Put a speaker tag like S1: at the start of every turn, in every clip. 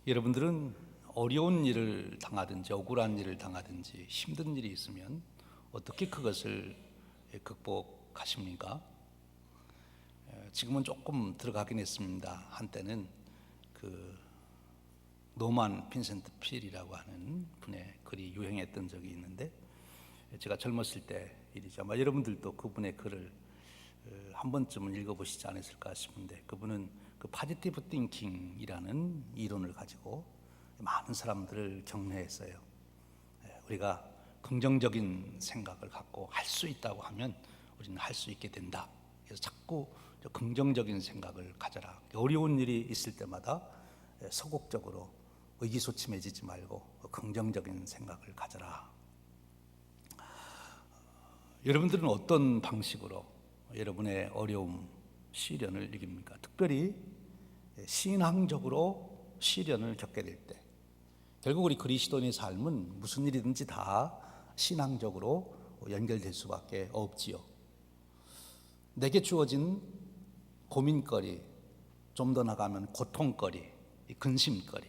S1: 여러분들은 어려운 일을 당하든지 억울한 일을 당하든지 힘든 일이 있으면 어떻게 그것을 극복하십니까? 지금은 조금 들어가긴 했습니다. 한때는 그 노만 빈센트 필이라고 하는 분의 글이 유행했던 적이 있는데, 제가 젊었을 때 일이죠. 아마 여러분들도 그분의 글을 한 번쯤은 읽어보시지 않았을까 싶은데, 그분은 그 파지티브 띵킹이라는 이론을 가지고 많은 사람들을 격려했어요. 우리가 긍정적인 생각을 갖고 할 수 있다고 하면 우리는 할 수 있게 된다. 그래서 자꾸 긍정적인 생각을 가져라. 어려운 일이 있을 때마다 소극적으로 의기소침해지지 말고 긍정적인 생각을 가져라. 여러분들은 어떤 방식으로 여러분의 어려움, 시련을 이깁니까? 특별히 신앙적으로 시련을 겪게 될 때, 결국 우리 그리스도인의 삶은 무슨 일이든지 다 신앙적으로 연결될 수밖에 없지요. 내게 주어진 고민거리, 좀 더 나가면 고통거리, 근심거리,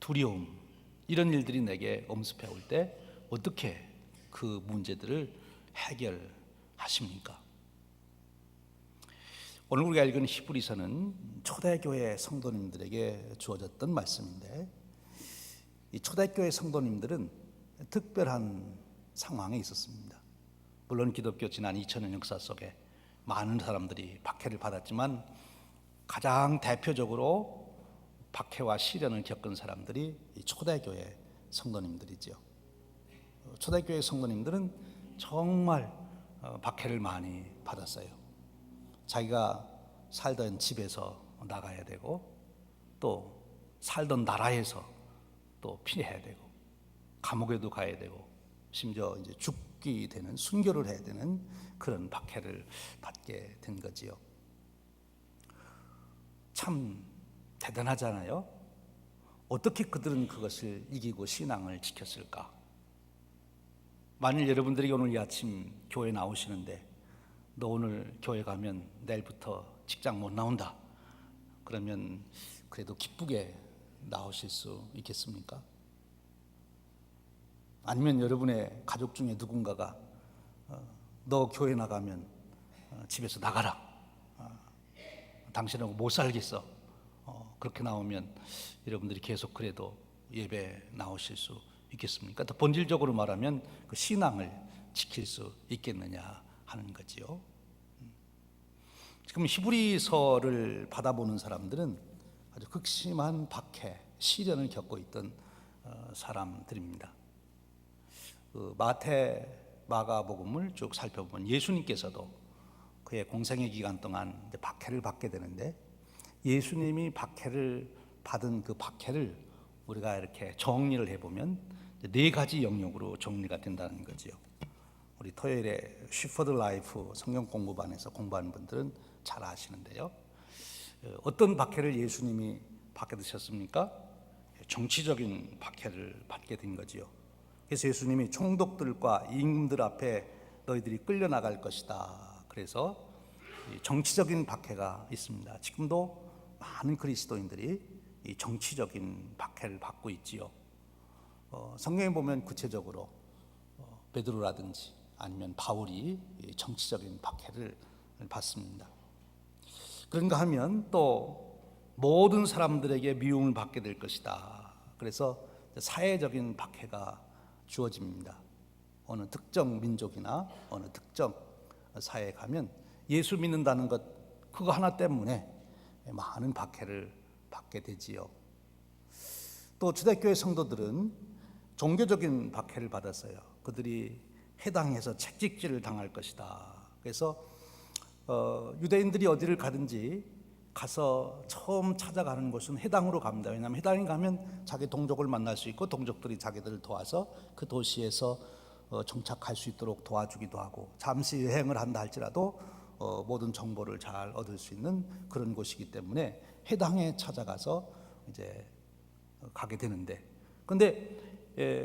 S1: 두려움, 이런 일들이 내게 엄습해 올 때 어떻게 그 문제들을 해결하십니까? 오늘 우리가 읽은 히브리서는 초대교회 성도님들에게 주어졌던 말씀인데, 이 초대교회 성도님들은 특별한 상황에 있었습니다. 물론 기독교 지난 2000년 역사 속에 많은 사람들이 박해를 받았지만 가장 대표적으로 박해와 시련을 겪은 사람들이 이 초대교회 성도님들이죠. 초대교회 성도님들은 정말 박해를 많이 받았어요. 자기가 살던 집에서 나가야 되고, 또 살던 나라에서 또 피해야 되고, 감옥에도 가야 되고, 심지어 이제 죽게 되는, 순교를 해야 되는 그런 박해를 받게 된 거지요. 참 대단하잖아요. 어떻게 그들은 그것을 이기고 신앙을 지켰을까? 만일 여러분들이 오늘 이 아침 교회 나오시는데, 너 오늘 교회 가면 내일부터 직장 못 나온다, 그러면 그래도 기쁘게 나오실 수 있겠습니까? 아니면 여러분의 가족 중에 누군가가 너 교회 나가면 집에서 나가라, 당신하고 못 살겠어, 그렇게 나오면 여러분들이 계속 그래도 예배 나오실 수 있겠습니까? 더 본질적으로 말하면 그 신앙을 지킬 수 있겠느냐 하는 거지요. 지금 히브리서를 받아보는 사람들은 아주 극심한 박해, 시련을 겪고 있던 사람들입니다. 마태, 마가복음을 쭉 살펴보면 예수님께서도 그의 공생의 기간 동안 박해를 받게 되는데, 예수님이 박해를 받은 그 박해를 우리가 이렇게 정리를 해보면 네 가지 영역으로 정리가 된다는 거지요. 우리 토요일에 쉬퍼드 라이프 성경 공부반에서 공부하는 분들은 잘 아시는데요. 어떤 박해를 예수님이 받으셨습니까? 정치적인 박해를 받게 된 거지요. 그래서 예수님이 총독들과 임금들 앞에 너희들이 끌려나갈 것이다. 그래서 정치적인 박해가 있습니다. 지금도 많은 그리스도인들이 이 정치적인 박해를 받고 있지요. 성경에 보면 구체적으로 베드로라든지 아니면 바울이 정치적인 박해를 받습니다. 그런가 하면 또 모든 사람들에게 미움을 받게 될 것이다. 그래서 사회적인 박해가 주어집니다. 어느 특정 민족이나 어느 특정 사회에 가면 예수 믿는다는 것, 그거 하나 때문에 많은 박해를 받게 되지요. 또 초대교회 성도들은 종교적인 박해를 받았어요. 그들이 해당해서 책찍질을 당할 것이다. 그래서 유대인들이 어디를 가든지 가서 처음 찾아가는 곳은 해당으로 갑니다. 왜냐하면 해당에 가면 자기 동족을 만날 수 있고, 동족들이 자기들을 도와서 그 도시에서 정착할 수 있도록 도와주기도 하고, 잠시 여행을 한다 할지라도 모든 정보를 잘 얻을 수 있는 그런 곳이기 때문에 해당에 찾아가서 이제 가게 되는데, 그런데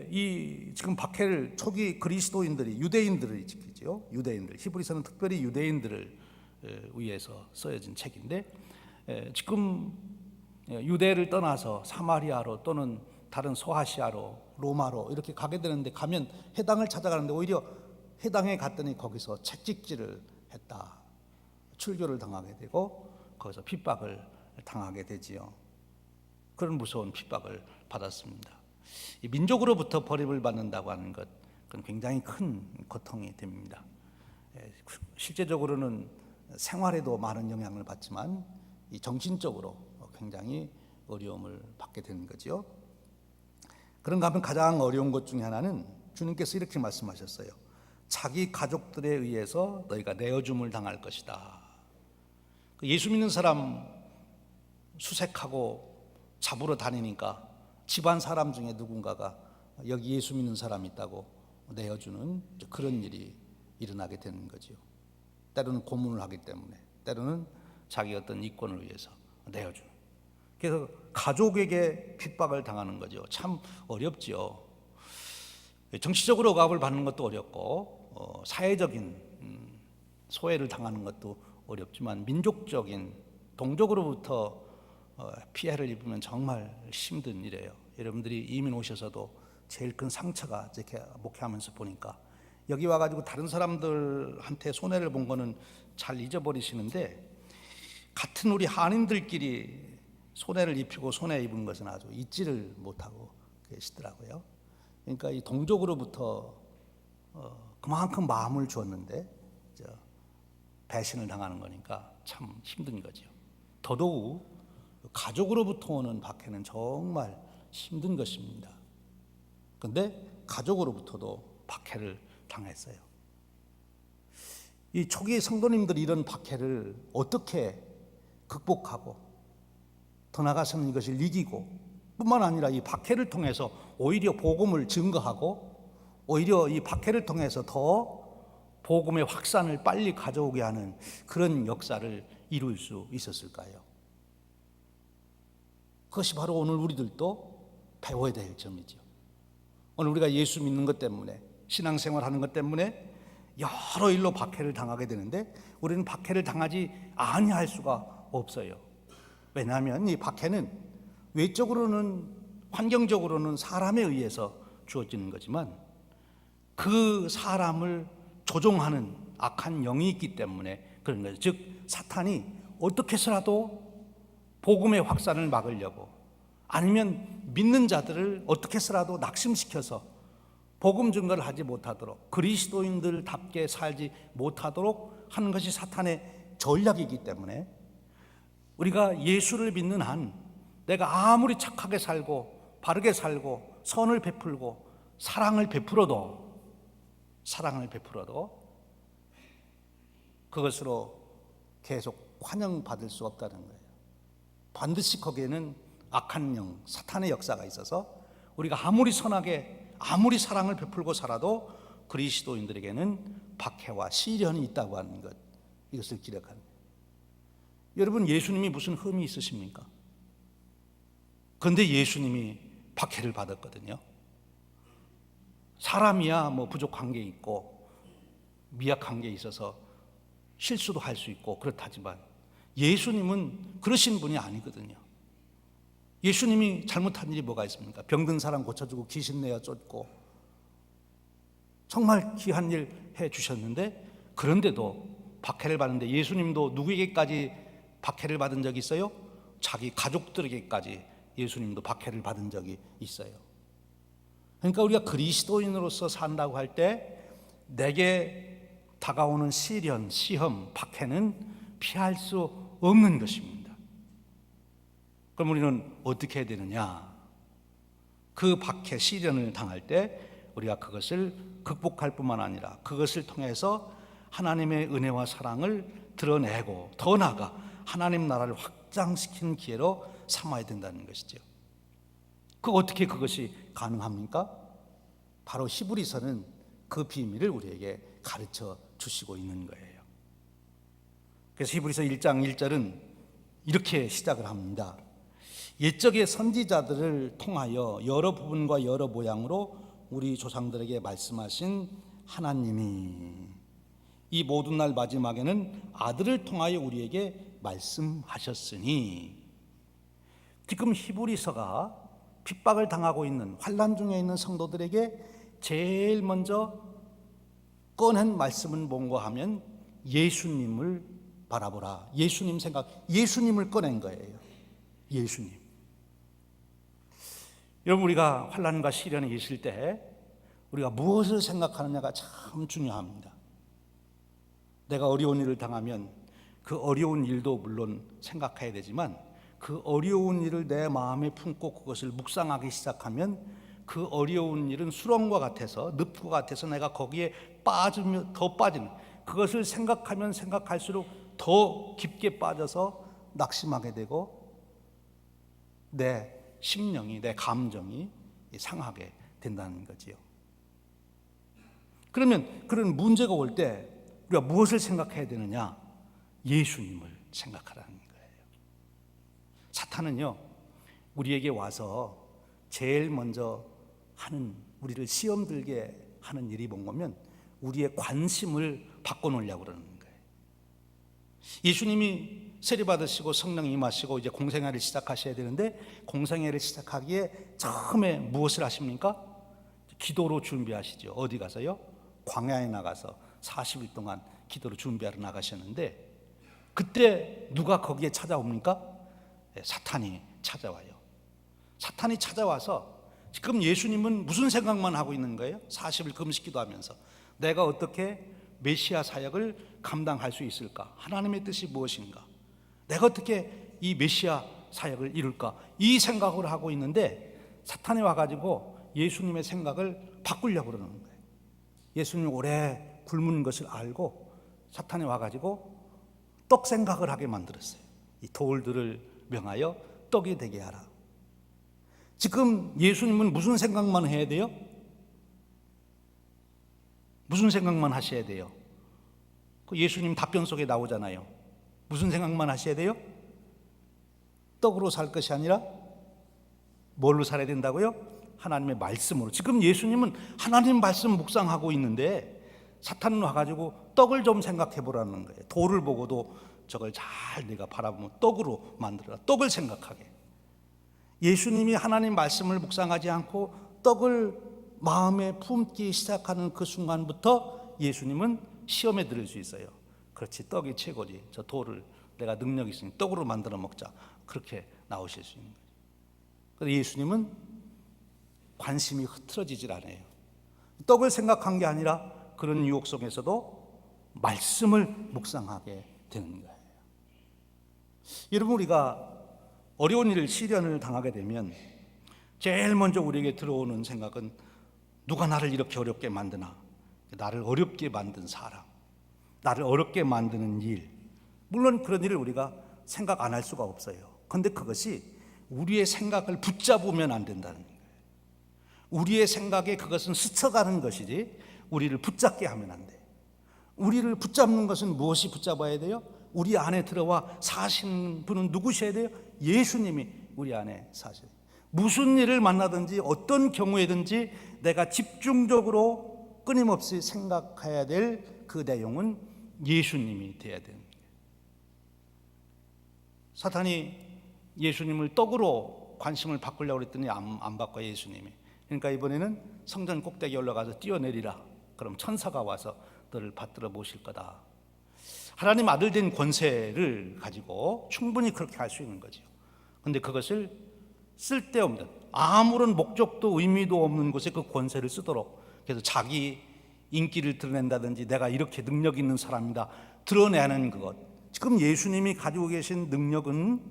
S1: 이 지금 박해를 초기 그리스도인들이, 유대인들을 지키죠. 유대인들, 히브리서는 특별히 유대인들을 위해서 쓰여진 책인데, 지금 유대를 떠나서 사마리아로 또는 다른 소아시아로 로마로 이렇게 가게 되는데, 가면 회당을 찾아가는데 오히려 회당에 갔더니 거기서 채찍질을 했다, 출교를 당하게 되고 거기서 핍박을 당하게 되지요. 그런 무서운 핍박을 받았습니다. 이 민족으로부터 버림을 받는다고 하는 것, 그건 굉장히 큰 고통이 됩니다. 실제적으로는 생활에도 많은 영향을 받지만 이 정신적으로 굉장히 어려움을 받게 되는 거죠. 그런가 하면 가장 어려운 것 중에 하나는 주님께서 이렇게 말씀하셨어요. 자기 가족들에 의해서 너희가 내어줌을 당할 것이다. 예수 믿는 사람 수색하고 잡으러 다니니까 집안 사람 중에 누군가가 여기 예수 믿는 사람이 있다고 내어주는 그런 일이 일어나게 되는 거죠. 때로는 고문을 하기 때문에, 때로는 자기 어떤 이권을 위해서 내어주는. 그래서 가족에게 핍박을 당하는 거죠. 참 어렵죠. 정치적으로 억압을 받는 것도 어렵고, 사회적인 소외를 당하는 것도 어렵지만, 민족적인 동족으로부터 피해를 입으면 정말 힘든 일이에요. 여러분들이 이민 오셔서도 제일 큰 상처가 이렇게 목회하면서 보니까, 여기 와가지고 다른 사람들한테 손해를 본 거는 잘 잊어버리시는데, 같은 우리 한인들끼리 손해를 입히고 손해 입은 것은 아주 잊지를 못하고 계시더라고요. 그러니까 이 동족으로부터 그만큼 마음을 주었는데 배신을 당하는 거니까 참 힘든 거죠. 더더욱 가족으로부터 오는 박해는 정말 힘든 것입니다. 그런데 가족으로부터도 박해를 당했어요. 이 초기 성도님들이 이런 박해를 어떻게 극복하고 더 나아가서는 이것을 이기고, 뿐만 아니라 이 박해를 통해서 오히려 복음을 증거하고, 오히려 이 박해를 통해서 더 복음의 확산을 빨리 가져오게 하는 그런 역사를 이룰 수 있었을까요? 그것이 바로 오늘 우리들도 배워야 될 점이죠. 오늘 우리가 예수 믿는 것 때문에, 신앙생활하는 것 때문에 여러 일로 박해를 당하게 되는데, 우리는 박해를 당하지 아니할 수가 없어요. 왜냐하면 이 박해는 외적으로는, 환경적으로는 사람에 의해서 주어지는 거지만, 그 사람을 조종하는 악한 영이 있기 때문에 그런 거죠. 즉 사탄이 어떻게 해서라도 복음의 확산을 막으려고, 아니면 믿는 자들을 어떻게 해서라도 낙심시켜서 복음 증거를 하지 못하도록, 그리스도인들답게 살지 못하도록 하는 것이 사탄의 전략이기 때문에, 우리가 예수를 믿는 한 내가 아무리 착하게 살고 바르게 살고 선을 베풀고 사랑을 베풀어도 그것으로 계속 환영받을 수 없다는 거예요. 반드시 거기에는 악한 영, 사탄의 역사가 있어서 우리가 아무리 선하게, 아무리 사랑을 베풀고 살아도 그리스도인들에게는 박해와 시련이 있다고 하는 것, 이것을 기억하는 거예요. 여러분, 예수님이 무슨 흠이 있으십니까? 그런데 예수님이 박해를 받았거든요. 사람이야 뭐 부족한 게 있고 미약한 게 있어서 실수도 할 수 있고 그렇다지만, 예수님은 그러신 분이 아니거든요. 예수님이 잘못한 일이 뭐가 있습니까? 병든 사람 고쳐주고 귀신 내어 쫓고 정말 귀한 일 해주셨는데, 그런데도 박해를 받는데, 예수님도 누구에게까지 박해를 받은 적이 있어요? 자기 가족들에게까지 예수님도 박해를 받은 적이 있어요. 그러니까 우리가 그리스도인으로서 산다고 할 때 내게 다가오는 시련, 시험, 박해는 피할 수 없는 것입니다. 그럼 우리는 어떻게 해야 되느냐? 그 박해, 시련을 당할 때 우리가 그것을 극복할 뿐만 아니라 그것을 통해서 하나님의 은혜와 사랑을 드러내고, 더 나아가 하나님 나라를 확장시키는 기회로 삼아야 된다는 것이죠. 어떻게 그것이 가능합니까? 바로 히브리서는 그 비밀을 우리에게 가르쳐 주시고 있는 거예요. 그래서 히브리서 1장 1절은 이렇게 시작을 합니다. 옛적의 선지자들을 통하여 여러 부분과 여러 모양으로 우리 조상들에게 말씀하신 하나님이 이 모든 날 마지막에는 아들을 통하여 우리에게 말씀하셨으니, 지금 히브리서가 핍박을 당하고 있는 환난 중에 있는 성도들에게 제일 먼저 꺼낸 말씀은 뭔가 하면 예수님을 바라보라. 예수님 생각, 예수님을 꺼낸 거예요. 예수님. 여러분, 우리가 환난과 시련에 있을 때 우리가 무엇을 생각하느냐가 참 중요합니다. 내가 어려운 일을 당하면 그 어려운 일도 물론 생각해야 되지만 그 어려운 일을 내 마음에 품고 그것을 묵상하기 시작하면 그 어려운 일은 수렁과 같아서, 늪과 같아서 내가 거기에 빠지면 더 빠지는, 그것을 생각하면 생각할수록 더 깊게 빠져서 낙심하게 되고 내 심령이, 내 감정이 상하게 된다는 거지요. 그러면 그런 문제가 올 때 우리가 무엇을 생각해야 되느냐? 예수님을 생각하라는 거예요. 사탄은요, 우리에게 와서 제일 먼저 하는, 우리를 시험 들게 하는 일이 뭔가면 우리의 관심을 바꿔놓으려고 그러는 거예요. 예수님이 세례받으시고 성령 임하시고 이제 공생애를 시작하셔야 되는데, 공생애를 시작하기에 처음에 무엇을 하십니까? 기도로 준비하시죠. 어디 가서요? 광야에 나가서 40일 동안 기도로 준비하러 나가셨는데, 그때 누가 거기에 찾아옵니까? 사탄이 찾아와요. 사탄이 찾아와서 지금 예수님은 무슨 생각만 하고 있는 거예요? 40일 금식 기도하면서 내가 어떻게 메시아 사역을 감당할 수 있을까? 하나님의 뜻이 무엇인가? 내가 어떻게 이 메시아 사역을 이룰까? 이 생각을 하고 있는데 사탄이 와가지고 예수님의 생각을 바꾸려고 그러는 거예요. 예수님이 오래 굶은 것을 알고 사탄이 와가지고 떡 생각을 하게 만들었어요. 이 돌들을 명하여 떡이 되게 하라. 지금 예수님은 무슨 생각만 해야 돼요? 무슨 생각만 하셔야 돼요? 그 예수님 답변 속에 나오잖아요. 무슨 생각만 하셔야 돼요? 떡으로 살 것이 아니라 뭘로 살아야 된다고요? 하나님의 말씀으로. 지금 예수님은 하나님 말씀 묵상하고 있는데 사탄은 와가지고 떡을 좀 생각해 보라는 거예요. 돌을 보고도 저걸 잘 내가 바라보면 떡으로 만들어라. 떡을 생각하게. 예수님이 하나님 말씀을 묵상하지 않고 떡을 마음에 품기 시작하는 그 순간부터 예수님은 시험에 들을 수 있어요. 그렇지, 떡이 최고지. 저 돌을 내가 능력이 있으니 떡으로 만들어 먹자. 그렇게 나오실 수 있는 거예요. 그래서 예수님은 관심이 흐트러지질 않아요. 떡을 생각한 게 아니라 그런 유혹 속에서도 말씀을 묵상하게 되는 거예요. 여러분, 우리가 어려운 일, 시련을 당하게 되면 제일 먼저 우리에게 들어오는 생각은 누가 나를 이렇게 어렵게 만드나? 나를 어렵게 만든 사람, 나를 어렵게 만드는 일. 물론 그런 일을 우리가 생각 안 할 수가 없어요. 그런데 그것이 우리의 생각을 붙잡으면 안 된다는 거예요. 우리의 생각에 그것은 스쳐가는 것이지 우리를 붙잡게 하면 안 돼요. 우리를 붙잡는 것은 무엇이 붙잡아야 돼요? 우리 안에 들어와 사신 분은 누구셔야 돼요? 예수님이 우리 안에 사셔야 돼요. 무슨 일을 만나든지 어떤 경우에든지 내가 집중적으로 끊임없이 생각해야 될 그 내용은 예수님이 돼야 되는 거예요. 사탄이 예수님을 떡으로 관심을 바꾸려고 했더니 안 바꿔요, 예수님이. 그러니까 이번에는 성전 꼭대기에 올라가서 뛰어내리라. 그럼 천사가 와서 너를 받들어 모실 거다. 하나님 아들 된 권세를 가지고 충분히 그렇게 할 수 있는 거죠. 그런데 그것을 쓸데없는, 아무런 목적도 의미도 없는 곳에 그 권세를 쓰도록, 그래서 자기 인기를 드러낸다든지 내가 이렇게 능력 있는 사람이다 드러내는 것. 지금 예수님이 가지고 계신 능력은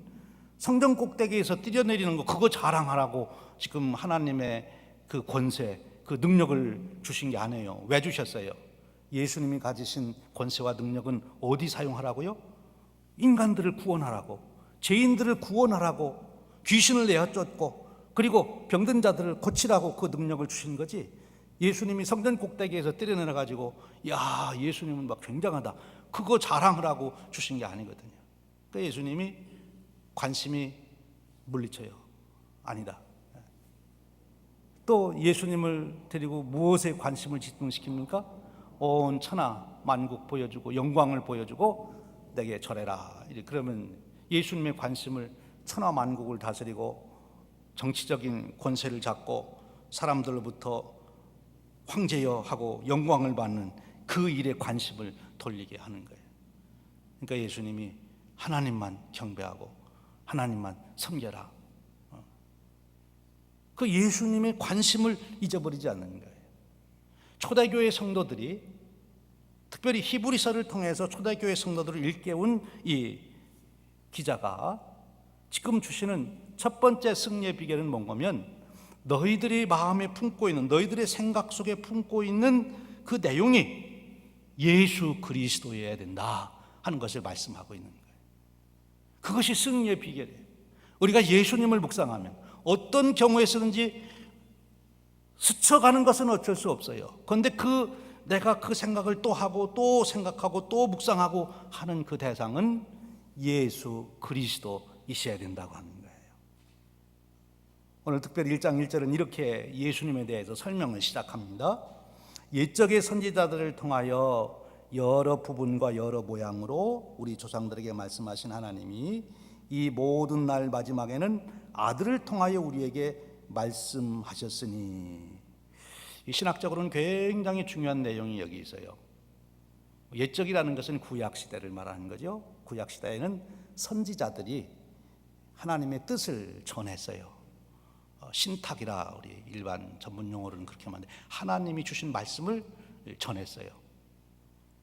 S1: 성전 꼭대기에서 뛰어내리는 거, 그거 자랑하라고 지금 하나님의 그 권세, 그 능력을 주신 게 아니에요. 왜 주셨어요? 예수님이 가지신 권세와 능력은 어디 사용하라고요? 인간들을 구원하라고, 죄인들을 구원하라고, 귀신을 내어 쫓고, 그리고 병든 자들을 고치라고 그 능력을 주신 거지. 예수님이 성전 꼭대기에서 때려내려 가지고 야, 예수님은 막 굉장하다, 그거 자랑하라고 주신 게 아니거든요. 그러니까 예수님이 관심이 물리쳐요. 아니다. 또 예수님을 데리고 무엇에 관심을 집중시킵니까? 온 천하 만국 보여주고 영광을 보여주고 내게 절해라. 그러면 예수님의 관심을 천하 만국을 다스리고 정치적인 권세를 잡고 사람들로부터 황제여 하고 영광을 받는 그 일에 관심을 돌리게 하는 거예요. 그러니까 예수님이 하나님만 경배하고 하나님만 섬겨라. 그 예수님의 관심을 잊어버리지 않는 거예요. 초대교회 성도들이, 특별히 히브리서를 통해서 초대교회 성도들을 일깨운 이 기자가 지금 주시는 첫 번째 승리의 비결은 뭔가면, 너희들이 마음에 품고 있는, 너희들의 생각 속에 품고 있는 그 내용이 예수 그리스도여야 된다 하는 것을 말씀하고 있는 거예요. 그것이 승리의 비결이에요. 우리가 예수님을 묵상하면 어떤 경우에서든지 스쳐가는 것은 어쩔 수 없어요. 그런데 내가 그 생각을 또 하고 또 생각하고 또 묵상하고 하는 그 대상은 예수 그리스도이셔야 된다고 하는 거예요. 오늘 특별히 1장 1절은 이렇게 예수님에 대해서 설명을 시작합니다. 옛적의 선지자들을 통하여 여러 부분과 여러 모양으로 우리 조상들에게 말씀하신 하나님이 이 모든 날 마지막에는 아들을 통하여 우리에게 말씀하셨으니, 이 신학적으로는 굉장히 중요한 내용이 여기 있어요. 옛적이라는 것은 구약시대를 말하는 거죠. 구약시대에는 선지자들이 하나님의 뜻을 전했어요. 신탁이라 우리 일반 전문 용어로는 그렇게 말하는데, 하나님이 주신 말씀을 전했어요.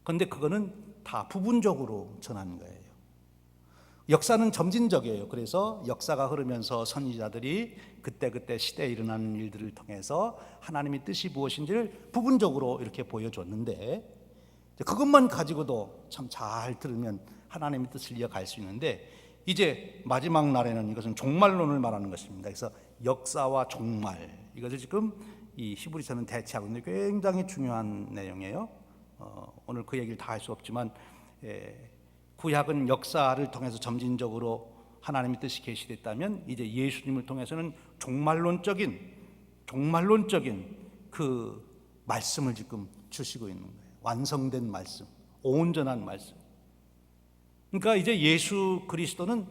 S1: 그런데 그거는 다 부분적으로 전하는 거예요. 역사는 점진적이에요. 그래서 역사가 흐르면서 선지자들이 그때그때 시대에 일어나는 일들을 통해서 하나님의 뜻이 무엇인지를 부분적으로 이렇게 보여줬는데, 그것만 가지고도 참 잘 들으면 하나님의 뜻을 이어갈 수 있는데, 이제 마지막 날에는 이것은 종말론을 말하는 것입니다. 그래서 역사와 종말, 이것을 지금 이 히브리서는 대체하고 있는데 굉장히 중요한 내용이에요. 오늘 그 얘기를 다 할 수 없지만, 구약은 역사를 통해서 점진적으로 하나님의 뜻이 계시됐다면, 이제 예수님을 통해서는 종말론적인 그 말씀을 지금 주시고 있는 거예요. 완성된 말씀, 온전한 말씀. 그러니까 이제 예수 그리스도는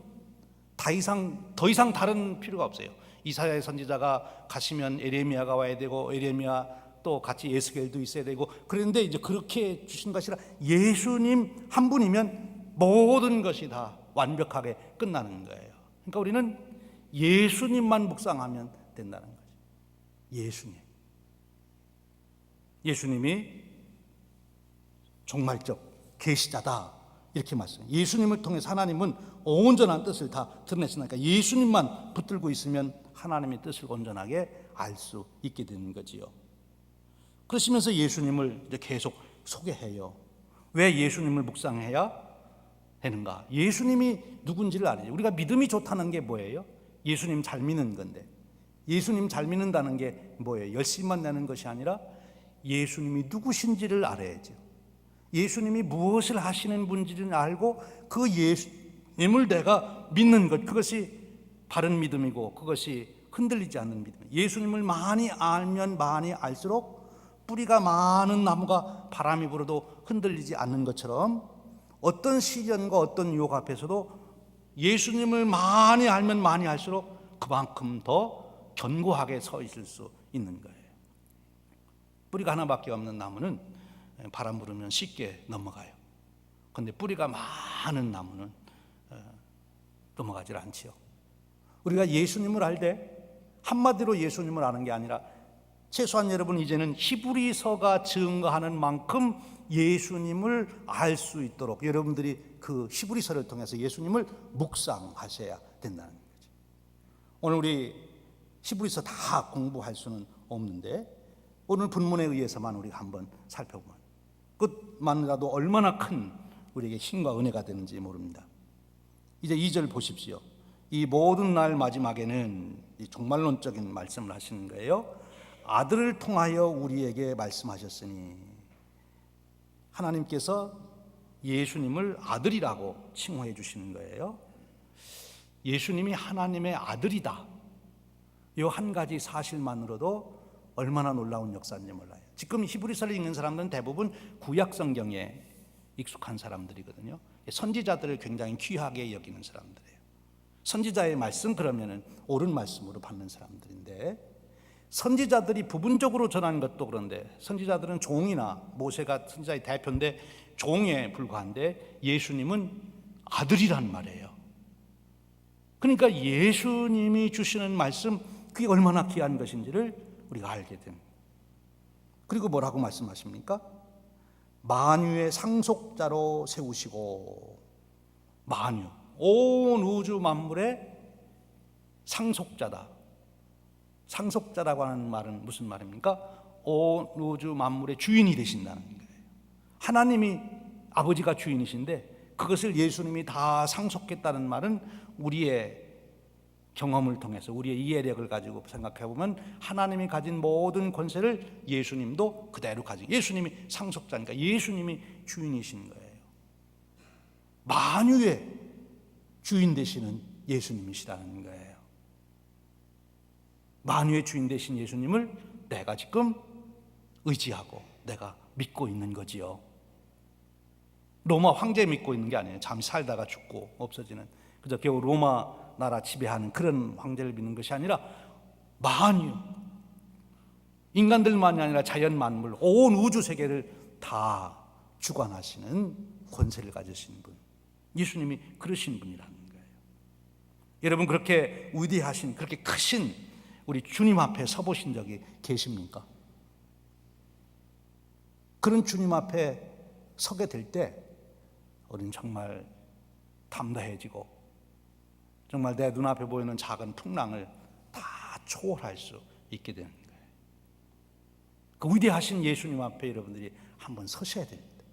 S1: 더 이상 다른 필요가 없어요. 이사야의 선지자가 가시면 에레미야가 와야 되고, 에레미야 또 같이 예스겔도 있어야 되고, 그런데 이제 그렇게 주신 것이라 예수님 한 분이면 모든 것이 다 완벽하게 끝나는 거예요. 그러니까 우리는 예수님만 묵상하면 된다는 거죠. 예수님이 종말적 계시자다 이렇게 말씀해요. 예수님을 통해서 하나님은 온전한 뜻을 다 드러내시니까 예수님만 붙들고 있으면 하나님의 뜻을 온전하게 알 수 있게 되는 거지요. 그러시면서 예수님을 이제 계속 소개해요. 왜 예수님을 묵상해야 되는가? 예수님이 누군지를 알아요. 우리가 믿음이 좋다는 게 뭐예요? 예수님 잘 믿는 건데, 예수님 잘 믿는다는 게 뭐예요? 열심만 내는 것이 아니라 예수님이 누구신지를 알아야죠. 예수님이 무엇을 하시는 분인지를 알고 그 예수님을 내가 믿는 것, 그것이 바른 믿음이고 그것이 흔들리지 않는 믿음. 예수님을 많이 알면 많이 알수록 뿌리가 많은 나무가 바람이 불어도 흔들리지 않는 것처럼, 어떤 시련과 어떤 유혹 앞에서도 예수님을 많이 알면 많이 알수록 그만큼 더 견고하게 서 있을 수 있는 거예요. 뿌리가 하나밖에 없는 나무는 바람 불으면 쉽게 넘어가요. 그런데 뿌리가 많은 나무는 넘어가질 않지요. 우리가 예수님을 알 때 한마디로 예수님을 아는 게 아니라, 최소한 여러분 이제는 히브리서가 증거하는 만큼 예수님을 알 수 있도록 여러분들이 그 히브리서를 통해서 예수님을 묵상하셔야 된다는 거죠. 오늘 우리 히브리서 다 공부할 수는 없는데, 오늘 본문에 의해서만 우리가 한번 살펴보면 그것만이라도 얼마나 큰 우리에게 힘과 은혜가 되는지 모릅니다. 이제 2절 보십시오. 이 모든 날 마지막에는 이 종말론적인 말씀을 하시는 거예요. 아들을 통하여 우리에게 말씀하셨으니, 하나님께서 예수님을 아들이라고 칭호해 주시는 거예요. 예수님이 하나님의 아들이다, 이 한 가지 사실만으로도 얼마나 놀라운 역사인지 몰라요. 지금 히브리서를 읽는 사람들은 대부분 구약 성경에 익숙한 사람들이거든요. 선지자들을 굉장히 귀하게 여기는 사람들이에요. 선지자의 말씀 그러면은 옳은 말씀으로 받는 사람들인데, 선지자들이 부분적으로 전한 것도 그런데, 선지자들은 종이나 모세가 선지자의 대표인데 종에 불과한데, 예수님은 아들이란 말이에요. 그러니까 예수님이 주시는 말씀, 그게 얼마나 귀한 것인지를 우리가 알게 됩니다. 그리고 뭐라고 말씀하십니까? 만유의 상속자로 세우시고, 만유, 온 우주 만물의 상속자다. 상속자라고 하는 말은 무슨 말입니까? 온 우주 만물의 주인이 되신다는 거예요. 하나님이 아버지가 주인이신데 그것을 예수님이 다 상속했다는 말은 우리의 경험을 통해서, 우리의 이해력을 가지고 생각해 보면 하나님이 가진 모든 권세를 예수님도 그대로 가지고, 예수님이 상속자니까 예수님이 주인이신 거예요. 만유의 주인 되시는 예수님이시라는 거예요. 만유의 주인 되신 예수님을 내가 지금 의지하고 내가 믿고 있는 거지요. 로마 황제 믿고 있는 게 아니에요. 잠시 살다가 죽고 없어지는, 그저 겨우 로마 나라 지배하는 그런 황제를 믿는 것이 아니라 만유, 인간들만이 아니라 자연 만물, 온 우주 세계를 다 주관하시는 권세를 가지신 분, 예수님이 그러신 분이라는 거예요. 여러분, 그렇게 위대하신, 그렇게 크신 우리 주님 앞에 서보신 적이 계십니까? 그런 주님 앞에 서게 될 때 우리는 정말 담대해지고, 정말 내 눈앞에 보이는 작은 풍랑을 다 초월할 수 있게 되는 거예요. 그 위대하신 예수님 앞에 여러분들이 한번 서셔야 됩니다.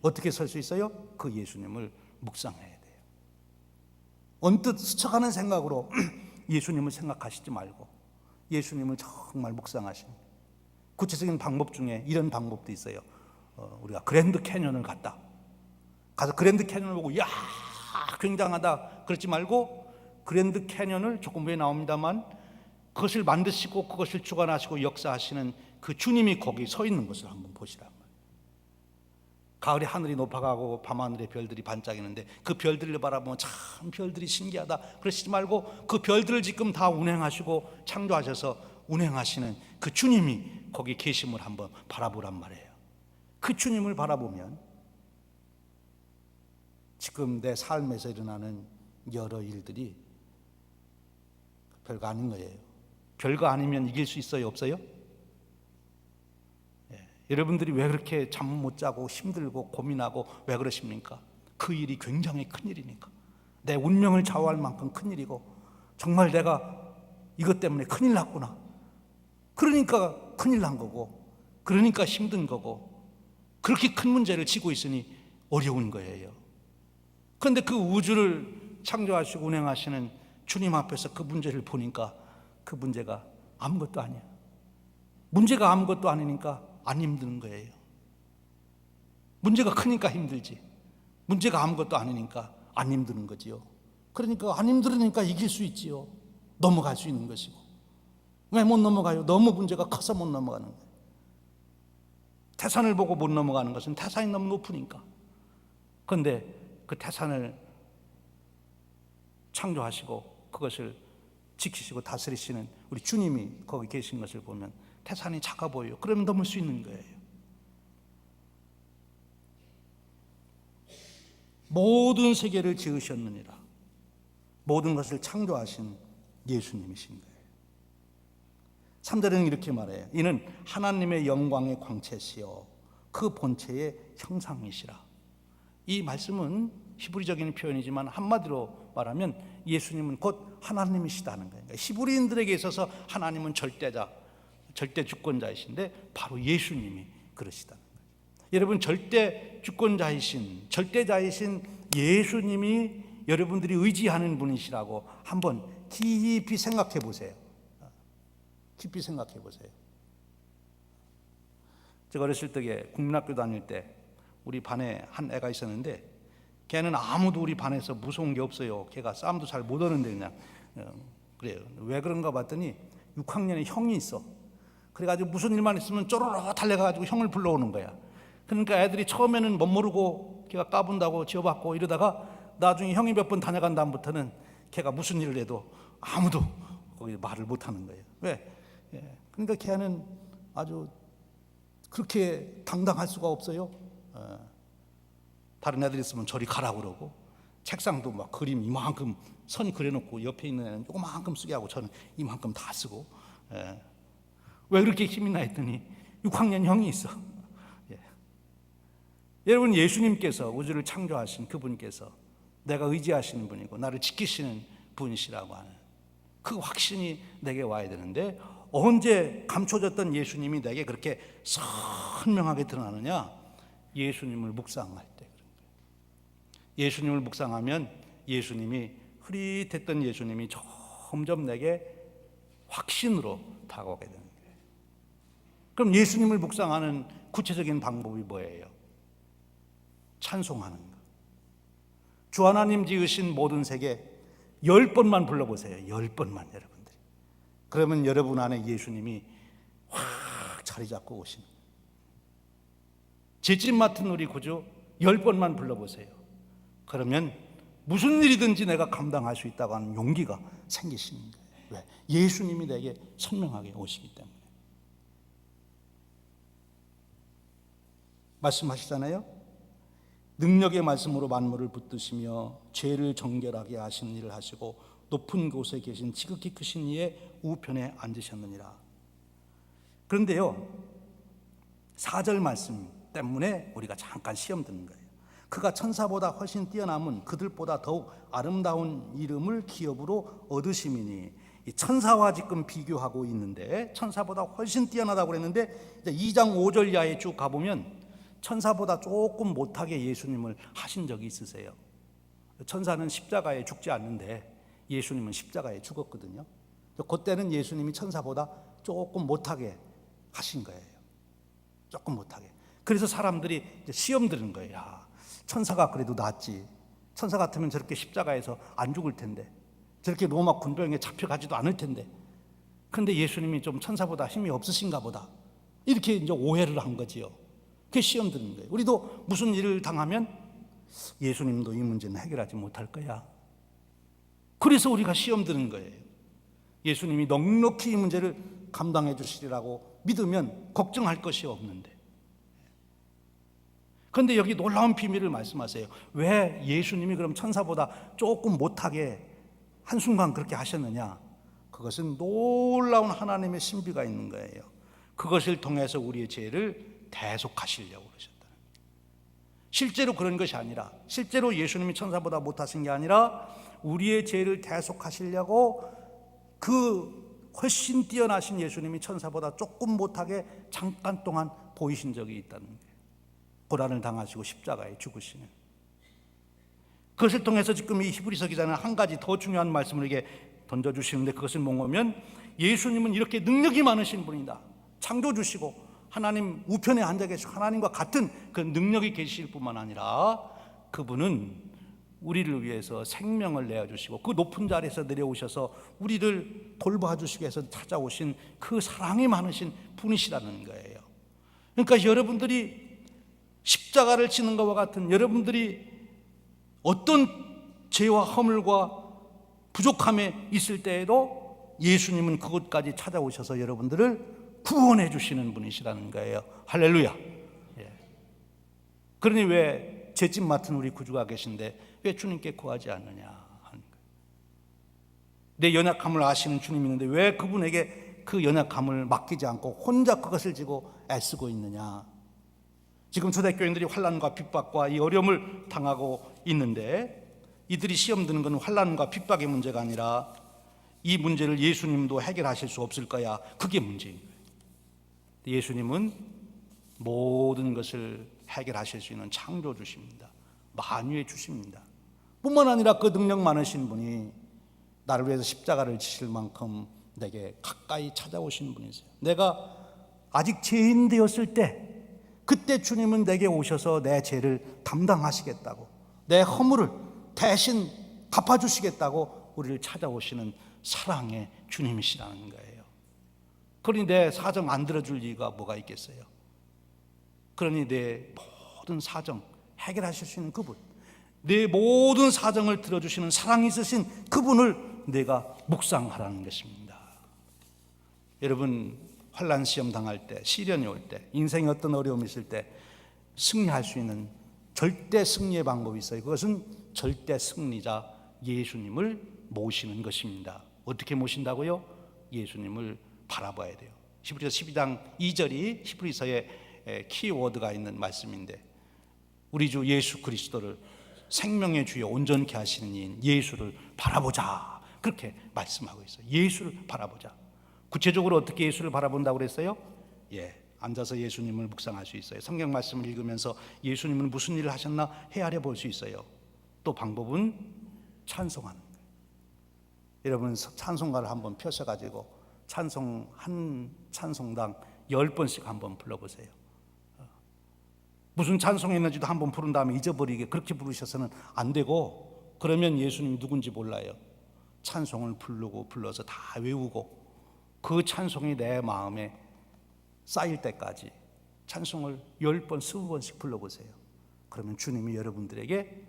S1: 어떻게 설 수 있어요? 그 예수님을 묵상해야 돼요. 언뜻 스쳐가는 생각으로 예수님을 생각하시지 말고 예수님을 정말 묵상하시는, 구체적인 방법 중에 이런 방법도 있어요. 우리가 그랜드 캐년을 가서 그랜드 캐년을 보고 야 굉장하다 그러지 말고, 그랜드 캐년을 조금 후에 나옵니다만 그것을 만드시고 그것을 주관하시고 역사하시는 그 주님이 거기 서 있는 것을 한번 보시란 말이에요. 가을에 하늘이 높아가고 밤하늘에 별들이 반짝이는데 그 별들을 바라보면 참 별들이 신기하다 그러시지 말고, 그 별들을 지금 다 운행하시고 창조하셔서 운행하시는 그 주님이 거기 계심을 한번 바라보란 말이에요. 그 주님을 바라보면 지금 내 삶에서 일어나는 여러 일들이 별거 아닌 거예요. 별거 아니면 이길 수 있어요, 없어요? 여러분들이 왜 그렇게 잠 못 자고 힘들고 고민하고 왜 그러십니까? 그 일이 굉장히 큰 일이니까. 내 운명을 좌우할 만큼 큰 일이고, 정말 내가 이것 때문에 큰일 났구나, 그러니까 큰일 난 거고, 그러니까 힘든 거고, 그렇게 큰 문제를 지고 있으니 어려운 거예요. 그런데 그 우주를 창조하시고 운행하시는 주님 앞에서 그 문제를 보니까 그 문제가 아무것도 아니야. 문제가 아무것도 아니니까 안 힘든 거예요. 문제가 크니까 힘들지, 문제가 아무것도 아니니까 안 힘드는 거지요. 그러니까 안 힘들으니까 이길 수 있지요. 넘어갈 수 있는 것이고. 왜 못 넘어가요? 너무 문제가 커서 못 넘어가는 거예요. 태산을 보고 못 넘어가는 것은 태산이 너무 높으니까. 그런데 그 태산을 창조하시고 그것을 지키시고 다스리시는 우리 주님이 거기 계신 것을 보면 태산이 작아 보여요. 그러면 넘을 수 있는 거예요. 모든 세계를 지으셨느니라. 모든 것을 창조하신 예수님이신 거예요. 3절에는 이렇게 말해요. 이는 하나님의 영광의 광채시요 그 본체의 형상이시라. 이 말씀은 히브리적인 표현이지만 한마디로 말하면 예수님은 곧 하나님이시다는 거예요. 그러니까 히브리인들에게 있어서 하나님은 절대자, 절대 주권자이신데 바로 예수님이 그러시다는 거예요. 여러분, 절대 주권자이신, 절대자이신 예수님이 여러분들이 의지하는 분이시라고 한번 깊이 생각해 보세요. 깊이 생각해 보세요. 제가 어렸을 적에 국민학교 다닐 때 우리 반에 한 애가 있었는데, 걔는 아무도 우리 반에서 무서운 게 없어요. 걔가 싸움도 잘 못 하는데 그냥 그래요. 왜 그런가 봤더니 6학년에 형이 있어. 그래가지고 무슨 일만 있으면 쪼르르 달려가지고 형을 불러오는 거야. 그러니까 애들이 처음에는 못 모르고 걔가 까분다고 지어봤고 이러다가 나중에 형이 몇 번 다녀간 다음부터는 걔가 무슨 일을 해도 아무도 거기 말을 못하는 거예요. 왜? 그러니까 걔는 아주 그렇게 당당할 수가 없어요. 다른 애들 있으면 저리 가라고 그러고, 책상도 막 그림 이만큼 선 그려놓고 옆에 있는 애는 요만큼 쓰게 하고 저는 이만큼 다 쓰고. 왜 그렇게 힘이 나 했더니 6학년 형이 있어. 여러분, 예수님께서 우주를 창조하신 그분께서 내가 의지하시는 분이고 나를 지키시는 분이시라고 하는 그 확신이 내게 와야 되는데, 언제 감춰졌던 예수님이 내게 그렇게 선명하게 드러나느냐? 예수님을 묵상할 때 그런 거예요. 예수님을 묵상하면 예수님이, 흐릿했던 예수님이 점점 내게 확신으로 다가오게 되는 거예요. 그럼 예수님을 묵상하는 구체적인 방법이 뭐예요? 찬송하는 거. 주 하나님 지으신 모든 세계 10번만 불러보세요. 10번만 여러분들. 그러면 여러분 안에 예수님이 확 자리 잡고 오시는 거예요. 죄짐 맡은 우리 구주 10번만 불러보세요. 그러면 무슨 일이든지 내가 감당할 수 있다고 하는 용기가 생기시는 거예요. 왜? 예수님이 내게 선명하게 오시기 때문에. 말씀하시잖아요. 능력의 말씀으로 만물을 붙드시며 죄를 정결하게 하시는 일을 하시고 높은 곳에 계신 지극히 크신 이의 우편에 앉으셨느니라. 그런데요, 4절 말씀 때문에 우리가 잠깐 시험 드는 거예요. 그가 천사보다 훨씬 뛰어남은 그들보다 더욱 아름다운 이름을 기업으로 얻으심이니, 이 천사와 지금 비교하고 있는데 천사보다 훨씬 뛰어나다고 그랬는데, 이제 2장 5절 이하에 쭉 가보면 천사보다 조금 못하게 예수님을 하신 적이 있으세요. 천사는 십자가에 죽지 않는데 예수님은 십자가에 죽었거든요. 그때는 예수님이 천사보다 조금 못하게 하신 거예요. 조금 못하게. 그래서 사람들이 이제 시험 드는 거예요. 야, 천사가 그래도 낫지. 천사 같으면 저렇게 십자가에서 안 죽을 텐데, 저렇게 로마 군병에 잡혀가지도 않을 텐데. 그런데 예수님이 좀 천사보다 힘이 없으신가 보다. 이렇게 이제 오해를 한 거지요. 그게 시험 드는 거예요. 우리도 무슨 일을 당하면 예수님도 이 문제는 해결하지 못할 거야. 그래서 우리가 시험 드는 거예요. 예수님이 넉넉히 이 문제를 감당해 주시리라고 믿으면 걱정할 것이 없는데. 그런데 여기 놀라운 비밀을 말씀하세요. 왜 예수님이 그럼 천사보다 조금 못하게 한순간 그렇게 하셨느냐? 그것은 놀라운 하나님의 신비가 있는 거예요. 그것을 통해서 우리의 죄를 대속하시려고 그러셨다는 거예요. 실제로 그런 것이 아니라, 실제로 예수님이 천사보다 못하신 게 아니라 우리의 죄를 대속하시려고 그 훨씬 뛰어나신 예수님이 천사보다 조금 못하게 잠깐 동안 보이신 적이 있다는 거예요. 고난을 당하시고 십자가에 죽으시는. 그것을 통해서 지금 이 히브리서 기자는 한 가지 더 중요한 말씀을 이게 던져주시는데, 그것은 뭐냐면 예수님은 이렇게 능력이 많으신 분이다. 창조주시고 하나님 우편에 앉아 계시고 하나님과 같은 그 능력이 계실 뿐만 아니라 그분은 우리를 위해서 생명을 내어주시고 그 높은 자리에서 내려오셔서 우리를 돌봐주시기 위해서 찾아오신 그 사랑이 많으신 분이시라는 거예요. 그러니까 여러분들이 십자가를 지는 것과 같은, 여러분들이 어떤 죄와 허물과 부족함에 있을 때에도 예수님은 그곳까지 찾아오셔서 여러분들을 구원해 주시는 분이시라는 거예요. 할렐루야. 그러니 왜 죄짐 맡은 우리 구주가 계신데 왜 주님께 구하지 않느냐 하는 거예요. 내 연약함을 아시는 주님이 있는데 왜 그분에게 그 연약함을 맡기지 않고 혼자 그것을 지고 애쓰고 있느냐. 지금 초대교인들이 환난과 핍박과 이 어려움을 당하고 있는데, 이들이 시험 드는 건 환난과 핍박의 문제가 아니라 이 문제를 예수님도 해결하실 수 없을 거야. 그게 문제인 거예요. 예수님은 모든 것을 해결하실 수 있는 창조주십니다. 만유의 주십니다. 뿐만 아니라 그 능력 많으신 분이 나를 위해서 십자가를 지실 만큼 내게 가까이 찾아오신 분이세요. 내가 아직 죄인 되었을 때, 그때 주님은 내게 오셔서 내 죄를 담당하시겠다고, 내 허물을 대신 갚아주시겠다고 우리를 찾아오시는 사랑의 주님이시라는 거예요. 그러니 내 사정 안 들어줄 이유가 뭐가 있겠어요? 그러니 내 모든 사정 해결하실 수 있는 그분, 내 모든 사정을 들어주시는 사랑이 있으신 그분을 내가 묵상하라는 것입니다. 여러분, 환난 시험 당할 때, 시련이 올 때, 인생에 어떤 어려움이 있을 때 승리할 수 있는 절대 승리의 방법이 있어요. 그것은 절대 승리자 예수님을 모시는 것입니다. 어떻게 모신다고요? 예수님을 바라봐야 돼요. 히브리서 12장 2절이 히브리서의 키워드가 있는 말씀인데, 우리 주 예수 그리스도를 생명의 주여 온전케 하시는 이인 예수를 바라보자, 그렇게 말씀하고 있어요. 예수를 바라보자. 구체적으로 어떻게 예수를 바라본다고 그랬어요? 앉아서 예수님을 묵상할 수 있어요. 성경 말씀을 읽으면서 예수님은 무슨 일을 하셨나 헤아려 볼 수 있어요. 또 방법은 찬송하는 거예요. 여러분, 찬송가를 한번 펴셔가지고 찬송 한 찬송당 10번씩 한번 불러보세요. 무슨 찬송이 있는지도 한번 부른 다음에 잊어버리게 그렇게 부르셔서는 안 되고, 그러면 예수님이 누군지 몰라요. 찬송을 부르고 불러서 다 외우고 그 찬송이 내 마음에 쌓일 때까지 찬송을 10번, 20번씩 불러보세요. 그러면 주님이 여러분들에게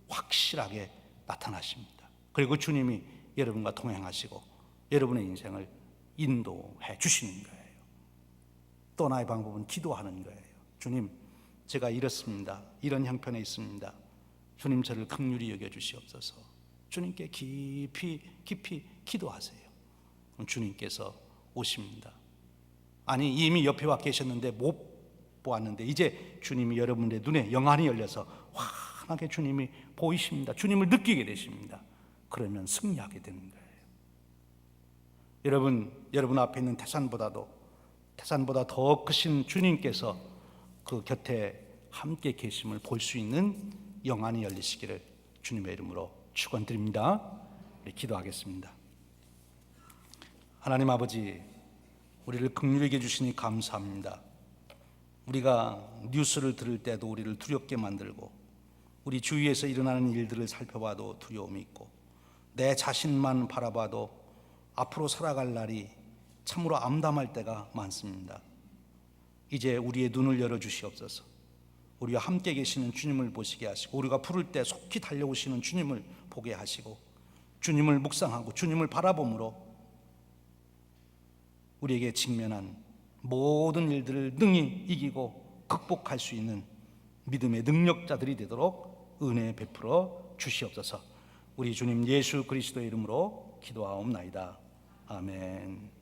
S1: 확실하게 나타나십니다. 그리고 주님이 여러분과 동행하시고 여러분의 인생을 인도해 주시는 거예요. 또 하나의 방법은 기도하는 거예요. 주님, 제가 이렇습니다. 이런 형편에 있습니다. 주님, 저를 긍휼히 여겨주시옵소서. 주님께 깊이 기도하세요. 그럼 주님께서 오십니다. 아니, 이미 옆에 와 계셨는데 못 보았는데 이제 주님이 여러분의 눈에 영안이 열려서 환하게 주님이 보이십니다. 주님을 느끼게 되십니다. 그러면 승리하게 되는 거예요. 여러분 앞에 있는 태산보다 더 크신 주님께서 그 곁에 함께 계심을 볼 수 있는 영안이 열리시기를 주님의 이름으로 축원드립니다. 기도하겠습니다. 하나님 아버지, 우리를 긍휼히 여겨 주시니 감사합니다. 우리가 뉴스를 들을 때도 우리를 두렵게 만들고, 우리 주위에서 일어나는 일들을 살펴봐도 두려움이 있고, 내 자신만 바라봐도 앞으로 살아갈 날이 참으로 암담할 때가 많습니다. 이제 우리의 눈을 열어주시옵소서. 우리와 함께 계시는 주님을 보시게 하시고, 우리가 부를 때 속히 달려오시는 주님을 보게 하시고, 주님을 묵상하고 주님을 바라봄으로 우리에게 직면한 모든 일들을 능히 이기고 극복할 수 있는 믿음의 능력자들이 되도록 은혜 베풀어 주시옵소서. 우리 주님 예수 그리스도의 이름으로 기도하옵나이다. 아멘.